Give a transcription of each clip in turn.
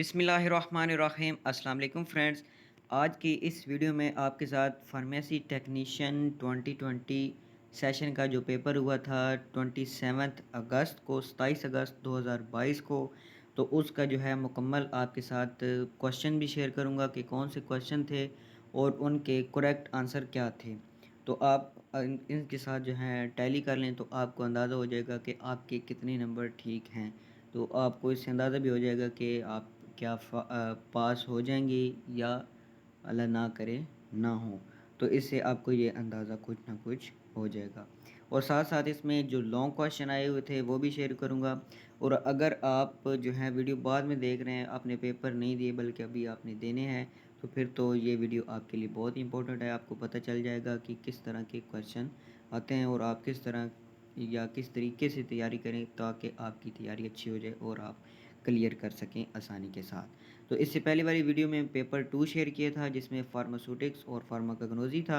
बिस्मिल्लाहिर्रहमानिर्रहीम अस्सलाम वालेकुम फ्रेंड्स। आज की इस वीडियो में आपके साथ फार्मेसी टेक्नीशियन 2020 सेशन का जो पेपर हुआ था 27 अगस्त को 27 अगस्त 2022 को, तो उसका जो है मुकम्मल आपके साथ क्वेश्चन भी शेयर करूंगा कि कौन से क्वेश्चन थे और उनके करेक्ट आंसर क्या थे। तो आप इनके साथ जो है टैली कर लें तो आपको अंदाज़ा हो जाएगा कि आपके कितने नंबर ठीक हैं। तो आपको इससे अंदाज़ा भी हो जाएगा कि आप क्या पास हो जाएंगे या अल्लाह ना करे ना हो। तो इससे आपको ये अंदाज़ा कुछ ना कुछ हो जाएगा। और साथ साथ इसमें जो लॉन्ग क्वेश्चन आए हुए थे वो भी शेयर करूँगा। और अगर आप जो है वीडियो बाद में देख रहे हैं, आपने पेपर नहीं दिए बल्कि अभी आपने देने हैं, तो फिर तो ये वीडियो आपके लिए बहुत इंपॉर्टेंट है। आपको पता चल जाएगा कि किस तरह के क्वेश्चन आते हैं और आप किस तरह या किस तरीके से तैयारी करें ताकि आपकी तैयारी अच्छी हो जाए और आप क्लियर कर सकें आसानी के साथ। तो इससे पहले वाली वीडियो में पेपर 2 शेयर किया था जिसमें फार्मास्यूटिक्स और फार्माकोग्नोसी था।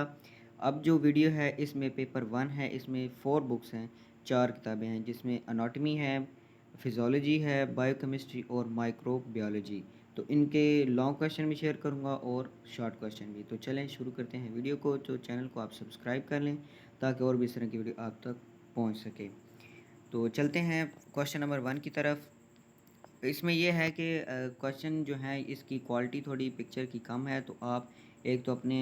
अब जो वीडियो है इसमें पेपर 1 है, इसमें 4 बुक्स हैं, 4 किताबें हैं जिसमें एनाटॉमी है, फिजियोलॉजी है, बायोकेमिस्ट्री और माइक्रोबायोलॉजी। तो इनके लॉन्ग क्वेश्चन भी शेयर करूंगा और शॉर्ट क्वेश्चन भी। तो चलें शुरू करते हैं वीडियो को। तो चैनल को आप सब्सक्राइब कर लें ताकि और भी इस तरह की वीडियो आप तक पहुंच सके। तो चलते हैं क्वेश्चन नंबर 1 की तरफ। इसमें यह है कि क्वेश्चन जो है इसकी क्वालिटी थोड़ी पिक्चर की कम है, तो आप एक तो अपने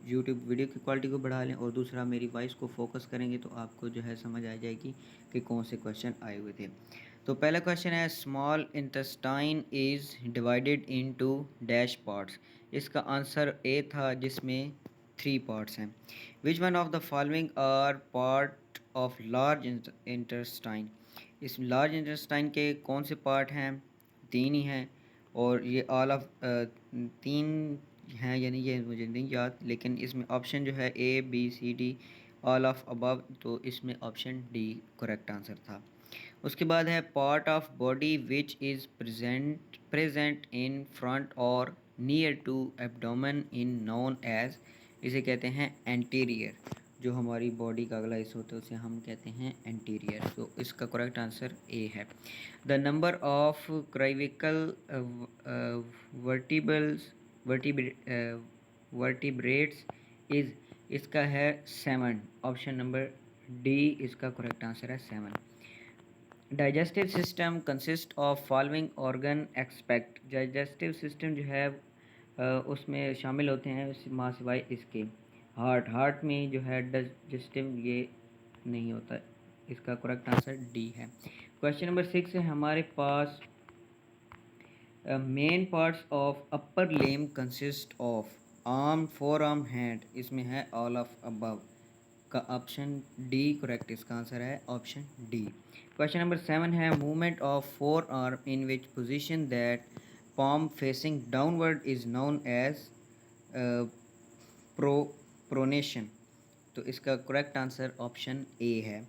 यूट्यूब वीडियो की क्वालिटी को बढ़ा लें और दूसरा मेरी वॉइस को फोकस करेंगे तो आपको जो है समझ आ जाएगी कि कौन से क्वेश्चन आए हुए थे। तो पहला क्वेश्चन है, small intestine is divided into dash parts. इसका आंसर ए था जिसमें 3 पार्ट्स हैं। Which one of the following are part of large intestine. इस लार्ज इंटेस्टाइन के कौन से पार्ट हैं? 3 ही हैं। और ये ऑल ऑफ 3 हैं, यानी ये मुझे नहीं याद, लेकिन इसमें ऑप्शन जो है A B C D all of above, तो इसमें ऑप्शन डी करेक्ट आंसर था। उसके बाद है part of body which is present in front और near to abdomen in known as. इसे कहते हैं एंटीरियर। जो हमारी बॉडी का अगला हिस्सा होता है उसे हम कहते हैं एंटीरियर। तो इसका करेक्ट आंसर ए है। The number of cervical vertebrals vertebrates is, इसका है 7। ऑप्शन नंबर डी इसका करेक्ट आंसर है 7। Digestive system consist of following organ expect. Digestive system जो है उसमें शामिल होते हैं माँ सिवाय इसके हार्ट में जो है डाइजेस्टिव ये नहीं होता। इसका करेक्ट आंसर डी है। क्वेश्चन नंबर 6 है हमारे पास, main parts of upper limb consist of arm, forearm, hand. इसमें है ऑल ऑफ अबव का ऑप्शन डी करेक्ट इसका आंसर है ऑप्शन डी। क्वेश्चन नंबर 7 है, movement of forearm in which position that palm facing downward is known as pro pronation. तो इसका correct answer option A है।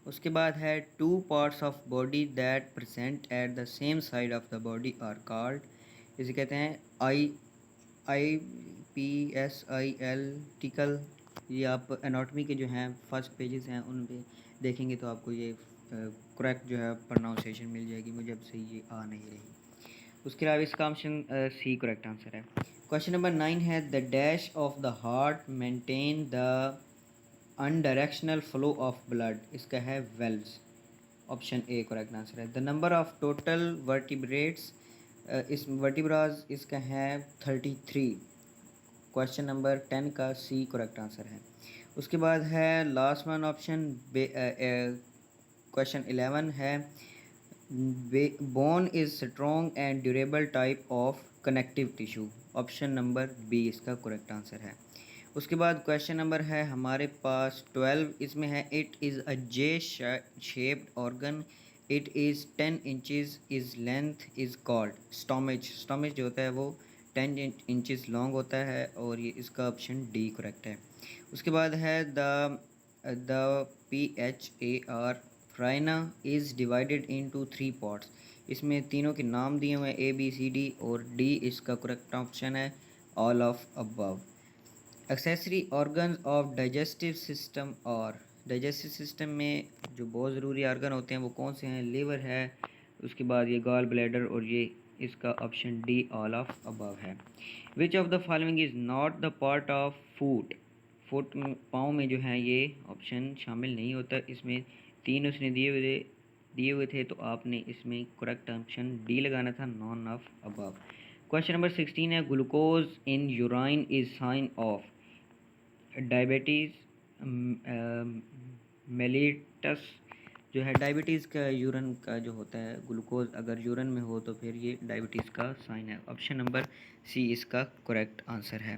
उसके बाद है, two parts of body that present at the same side of the body are called. इसे कहते हैं I P S I L टिकल। ये आप एनाटॉमी के जो हैं फर्स्ट पेजेस हैं उन पे देखेंगे तो आपको ये करेक्ट जो है प्रोनाउंसिएशन मिल जाएगी। मुझे अब से ये आ नहीं रही। उसके अलावा इसका ऑप्शन सी करेक्ट आंसर है। क्वेश्चन नंबर 9 है, the dash of the heart maintain the unidirectional flow of blood. इसका है valves. Option A correct answer है। The number of total vertebrates, इस वर्टिब्राज इसका है 33। क्वेश्चन नंबर 10 का सी करेक्ट आंसर है। उसके बाद है लास्ट वन ऑप्शन, क्वेश्चन 11 है, bone is strong and durable type of connective tissue. Option number B इसका करेक्ट आंसर है। उसके बाद क्वेश्चन नंबर है हमारे पास 12। इसमें है, it is a J shaped organ, it is 10 inches is length is called stomach. Stomach जो होता है वो 10 इंचज़ लॉन्ग होता है और ये इसका ऑप्शन डी करेक्ट है। उसके बाद है, the P H A R pharynx is divided into 3 parts. इसमें तीनों के नाम दिए हुए हैं ए बी सी डी और डी इसका करेक्ट ऑप्शन है all of above. Accessory organs of digestive system, और डाइजेस्टिव सिस्टम में जो बहुत ज़रूरी ऑर्गन होते हैं वो कौन से हैं? लीवर है, उसके बाद ये गॉल ब्लैडर और ये इसका option D all of above है। Which of the following is not the part of foot. Foot पाँव में जो है ये ऑप्शन शामिल नहीं होता। इसमें 3 उसने दिए हुए थे, तो आपने इसमें करेक्ट ऑप्शन डी लगाना था, none of above. Question number 16 है, glucose in urine is sine of diabetes mellitus. जो है डायबिटीज़ का यूरिन का जो होता है, ग्लूकोज अगर यूरिन में हो तो फिर ये डायबिटीज़ का साइन है। ऑप्शन नंबर सी इसका करेक्ट आंसर है।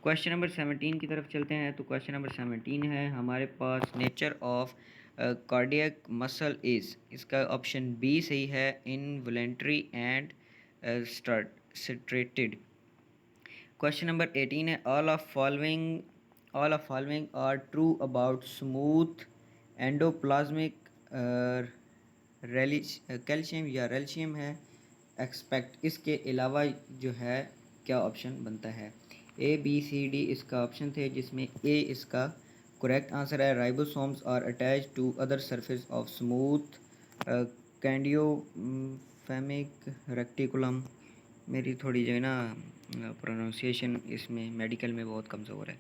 क्वेश्चन नंबर 17 की तरफ चलते हैं। तो क्वेश्चन नंबर 17 है हमारे पास, nature of cardiac muscle is. इसका ऑप्शन बी सही है, involuntary and striated. Question number 18 है, all of following are true about smooth endoplasmic calcium या रेल्शियम है एक्सपेक्ट। इसके अलावा जो है क्या ऑप्शन बनता है। ए बी सी डी इसका ऑप्शन थे, जिसमें ए इसका करेक्ट आंसर है। Ribosomes are attach to other surface of smooth endoplasmic reticulum. मेरी थोड़ी जो है ना प्रोनाउंसिएशन इसमें मेडिकल में बहुत कमज़ोर है,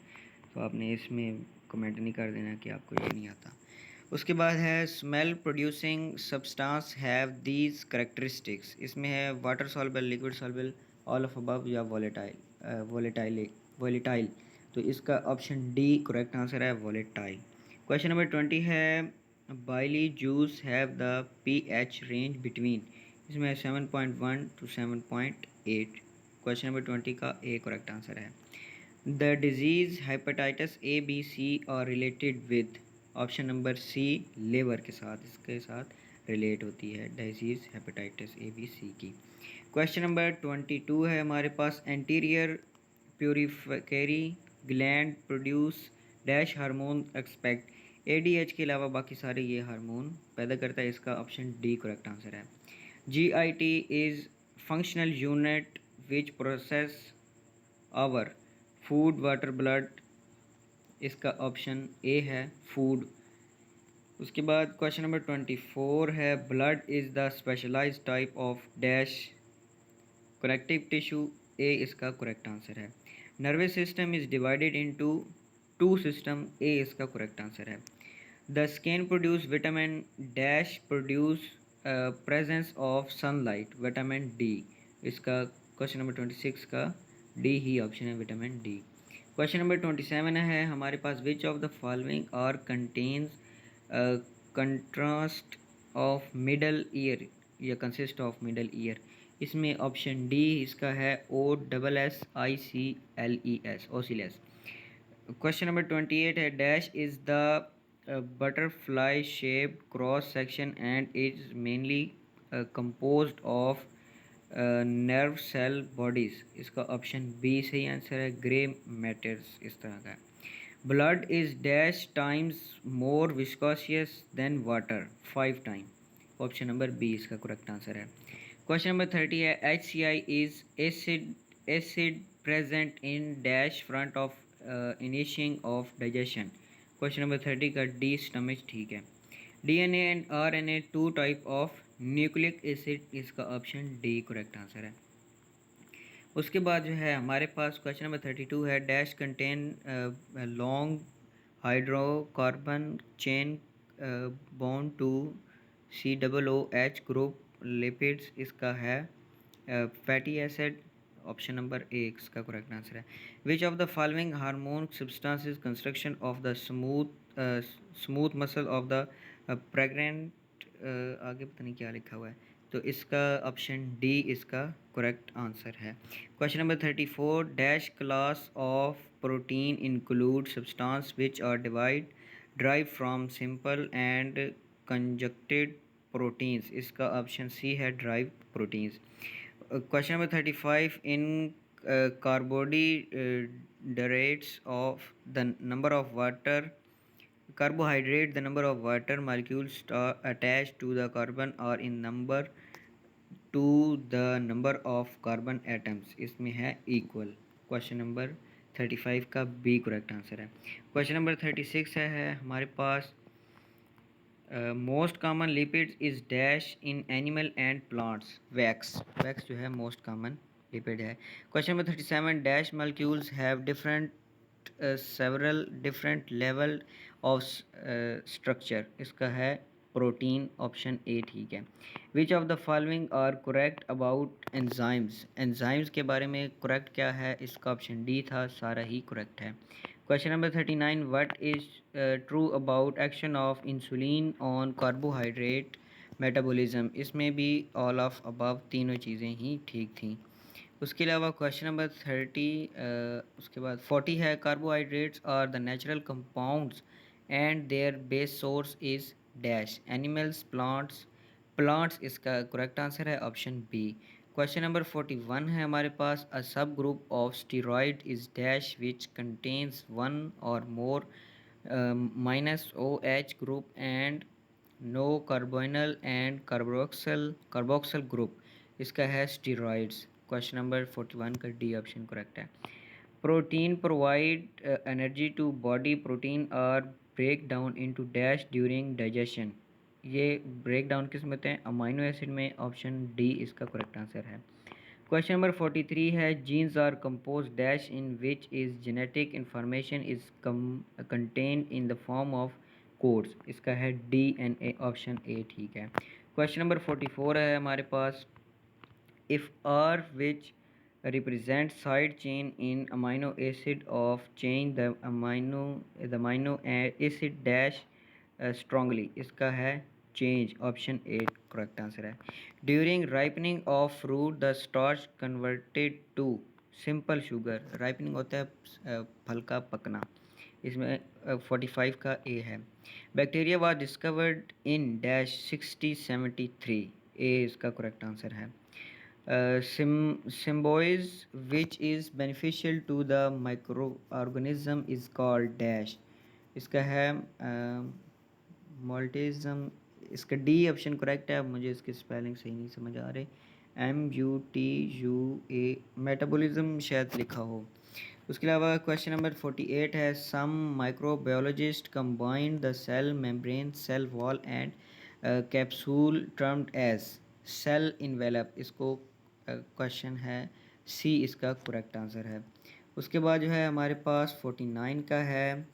तो आपने इसमें कमेंट नहीं कर देना कि आपको ये नहीं आता। उसके बाद है, smell producing substance have these characteristics. इसमें है water soluble, liquid soluble, all of above या वोलेटाइल। तो इसका ऑप्शन डी करेक्ट आंसर है, वोलेटाइल। क्वेश्चन नंबर 20 है, bile juice have the pH range between. इसमें 7.1 to 7.8। क्वेश्चन नंबर 20 का A correct answer है। The disease hepatitis A B C are related with. Option number C liver के साथ, इसके साथ relate होती है disease hepatitis A B C की। क्वेश्चन नंबर 22 है हमारे पास, anterior pituitary gland produce dash hormone expect. ADH के अलावा बाकी सारे ये हार्मोन पैदा करता है। इसका ऑप्शन डी करेक्ट आंसर है। GIT is functional unit which process our food water blood. इसका ऑप्शन ए है, फूड। उसके बाद क्वेश्चन नंबर 24 है, blood is the specialised type of dash connective tissue. A इसका करेक्ट आंसर है। Nervous system is divided into two system. A इसका correct answer है। The skin produce vitamin dash produce presence of sunlight, vitamin D. इसका question number 26 का D ही option है, vitamin D. Question number 27 है हमारे पास, which of the following are contents contrast of middle ear या consist of middle ear. इसमें option D इसका है, O double S I C L E S, ossicles. Question number 28 है, dash is the butterfly shape cross section and is mainly composed of nerve cell bodies. इसका option B सही answer है, grey matters इस तरह का। Blood is dash times more viscous than water, 5 time. Option number B इसका correct answer है। Question number 30 है, H C I is acid present in dash front of initiating of digestion. Question number 30 का D stomach ठीक है। DNA and RNA two type of nucleic acid. इसका option D correct answer है। उसके बाद जो है हमारे पास क्वेश्चन नंबर 32 है, dash contain long hydrocarbon chain bond to COOH group lipids. इसका है fatty acid. Option number A इसका करेक्ट आंसर है। Which of the following hormone substances construction of the smooth muscle of the pregnant. आगे पता नहीं क्या लिखा हुआ है, तो इसका ऑप्शन डी इसका करेक्ट आंसर है। Question number 34, dash class of protein include substance which are drive from simple and कंजक्टेड proteins. इसका ऑप्शन सी है, drive proteins. Question number 35, in carbohydrates of the number of water carbohydrate, the number of water molecules attached to the carbon are in number to the number of carbon atoms। इसमें है equal. Question number 35 का B correct answer है। Question number 36 है हमारे पास, most common lipid is dash in animal and plants, wax, wax जो है most common lipid है। Question number 37, dash molecules have different several different level of structure, इसका है प्रोटीन, ऑप्शन ए ठीक है। Which of the following are correct about enzymes, enzymes के बारे में करेक्ट क्या है, इसका ऑप्शन डी था, सारा ही करेक्ट है। Question number 39, what is true about action of insulin on carbohydrate metabolism, इसमें भी ऑल ऑफ अबव तीनों चीज़ें ही ठीक थी। उसके अलावा क्वेश्चन नंबर 30 उसके बाद 40 है, carbohydrates are the natural compounds and their base source is dash, animals, plants, plants इसका करेक्ट आंसर है ऑप्शन बी। क्वेश्चन नंबर 41 है हमारे पास, a sub group of steroid is dash which contains one or more minus O H group and no carbonyl and carboxyl group, इसका है steroids. Question number 41 का D option correct है। Protein provide energy to body, protein are break down into dash during digestion, ये break down किस में होते हैं, amino acid में, ऑप्शन डी इसका करेक्ट आंसर है। क्वेश्चन नंबर 43 है, genes are compose dash in which is genetic information is contain in the form of codes, इसका है DNA, ऑप्शन ए ठीक है। क्वेश्चन नंबर 44 है हमारे पास, if R which represents side chain in amino acid of change the amino acid dash strongly, इसका है change, option A correct answer है। During ripening of fruit the starch converted to simple sugar, ripening होता है फल का पकना, इसमें 45 का ए है। Bacteria was discovered in dash 6073, ए इसका करेक्ट आंसर है। Symbiosis which is beneficial to the microorganism is called dash, इसका है मोल्टिज्म, इसका डी ऑप्शन करेक्ट है। मुझे इसकी स्पेलिंग सही नहीं समझ आ रहे, MUTUA, मेटाबॉलिज्म शायद लिखा हो। उसके अलावा क्वेश्चन नंबर 48 है, some microbiologist combine the cell membrane cell wall and capsule termed as cell envelope, इसको क्वेश्चन है सी इसका करेक्ट आंसर है। उसके बाद जो है हमारे पास 49 का है,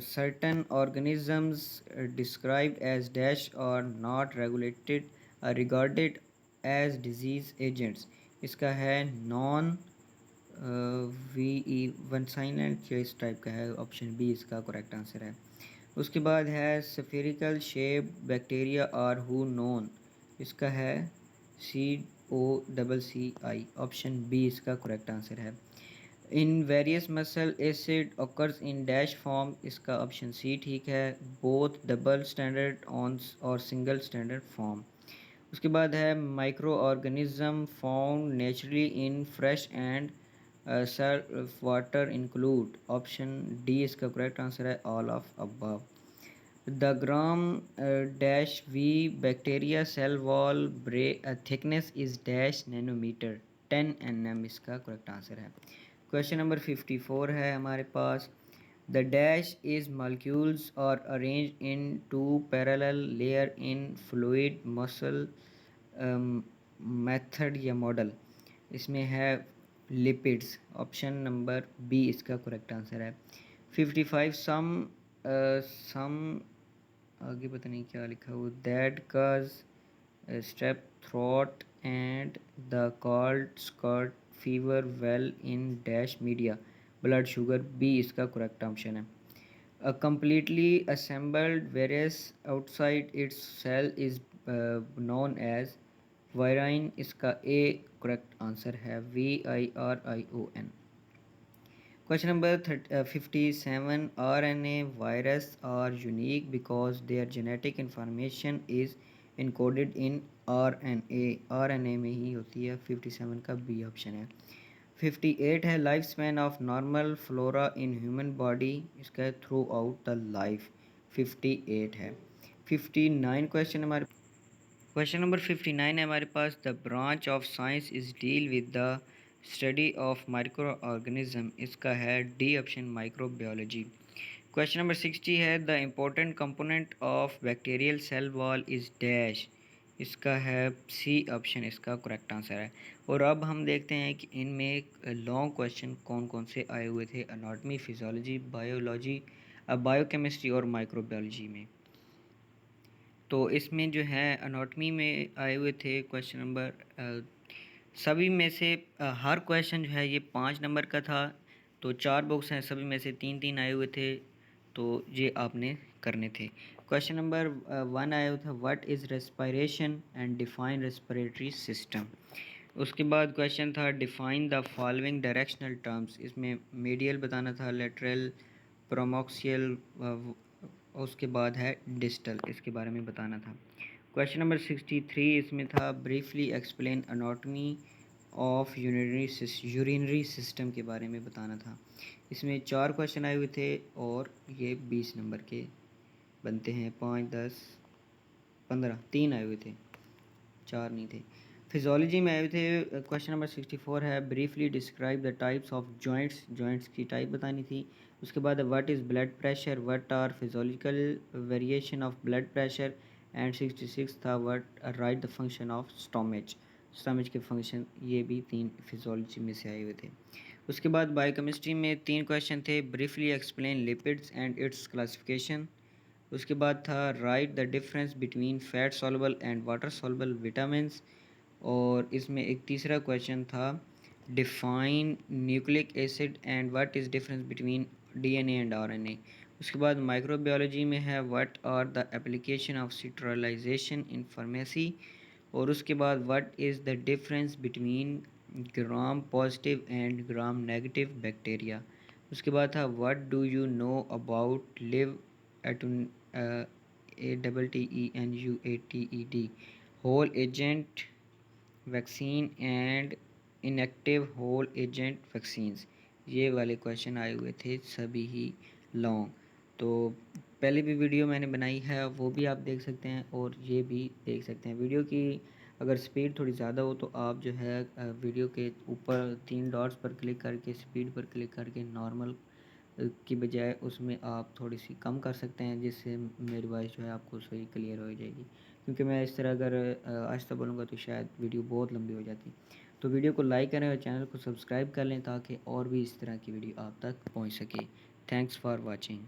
certain organisms described as dash or not regulated regarded as disease agents, इसका है नॉन वी वन साइलेंट या इस टाइप का है, ऑप्शन बी इसका करेक्ट आंसर है। उसके बाद है spherical shape bacteria are who known, इसका है COCCI, ऑप्शन बी इसका करेक्ट आंसर है। In various muscle acid occurs in dash form, इसका ऑप्शन सी ठीक है, बोथ डबल स्टैंडर्ड ऑन और सिंगल स्टैंडर्ड फॉर्म। उसके बाद है micro organism found naturally in fresh and self water include, option D इसका correct answer है, all of above. The gram dash V bacteria cell wall thickness is dash nanometer, 10 nm इसका correct answer है। Question number 54 है हमारे पास, the dash is molecules are arrange in two parallel layer in fluid muscle method या model, इसमें है lipids, option number B इसका correct answer है। 55 सम आगे पता नहीं क्या लिखा हुआ, that cause step throat and the called scarlet fever well in dash media blood sugar, B इसका करेक्ट ऑप्शन है। A completely assembled virus outside its cell is known as virion, इसका ए करेक्ट आंसर है, VIRION। Question number 57, RNA virus are unique because their genetic information is encoded in RNA, RNA में ही होती है, 57 का B option है। 58 है, life span of normal flora in human body, इसका throughout the life, 58 है। 59 question number 59 है हमारे पास, the branch of science is deal with the study of micro organism, इसका है D option microbiology. Question number 60 है the important component of bacterial cell wall is dash. इसका है C option इसका करेक्ट आंसर है। और अब हम देखते हैं कि इनमें लॉन्ग क्वेश्चन कौन कौन से आए हुए थे एनाटॉमी, फिजियोलॉजी, बायोलॉजी, बायोकेमिस्ट्री और माइक्रोबायोलॉजी में। तो इसमें जो है एनाटॉमी में आए हुए थे क्वेश्चन नंबर सभी में से हर क्वेश्चन जो है ये 5 नंबर का था। तो 4 बॉक्स हैं, सभी में से 3-3 आए हुए थे, तो ये आपने करने थे। क्वेश्चन नंबर 1 आया हुआ था what is respiration and define respiratory system. उसके बाद क्वेश्चन था define the following directional terms. इसमें मीडियल बताना था, लेटरल, प्रोमोक्सियल, उसके बाद है डिस्टल, इसके बारे में बताना था। क्वेश्चन नंबर 63 इसमें था briefly explain anatomy of urinary system के बारे में बताना था। इसमें 4 क्वेश्चन आए हुए थे और ये 20 नंबर के बनते हैं। 5, 10, 15, 3 आए हुए थे, 4 नहीं थे। फिजियोलॉजी में आए हुए थे क्वेश्चन नंबर 64 है briefly describe the types of joints. Joints की टाइप बतानी थी। उसके बाद what is blood pressure, what are physiological variation of blood pressure. And 66 था what write the function of stomach. Stomach के फंक्शन, ये भी 3 फिजियोलॉजी में से आए हुए थे। उसके बाद बायोकेमिस्ट्री में 3 क्वेश्चन थे briefly explain lipids and its classification. उसके बाद था write the difference between fat soluble and water soluble vitamins. और इसमें एक तीसरा क्वेश्चन था define nucleic acid and what is difference between DNA and RNA. उसके बाद माइक्रोबायोलॉजी में है what are the application of sterilization in pharmacy. और उसके बाद what is the difference between gram positive and gram negative bacteria. उसके बाद था what do you know about live at ATTENUATED whole agent vaccine and inactive whole agent vaccines. ये वाले question आए हुए थे सभी ही लॉन्ग। तो पहले भी वीडियो मैंने बनाई है, वो भी आप देख सकते हैं और ये भी देख सकते हैं। वीडियो की अगर स्पीड थोड़ी ज़्यादा हो तो आप जो है वीडियो के ऊपर 3 डॉट्स पर क्लिक करके स्पीड पर क्लिक करके नॉर्मल की बजाय उसमें आप थोड़ी सी कम कर सकते हैं, जिससे मेरी वॉइस जो है आपको सही क्लियर हो जाएगी। क्योंकि मैं इस तरह अगर आहिस्ता बोलूँगा तो शायद वीडियो बहुत लंबी हो जाती। तो वीडियो को लाइक करें और चैनल को सब्सक्राइब कर लें ताकि और भी इस तरह की वीडियो आप तक पहुँच सके। Thanks for watching.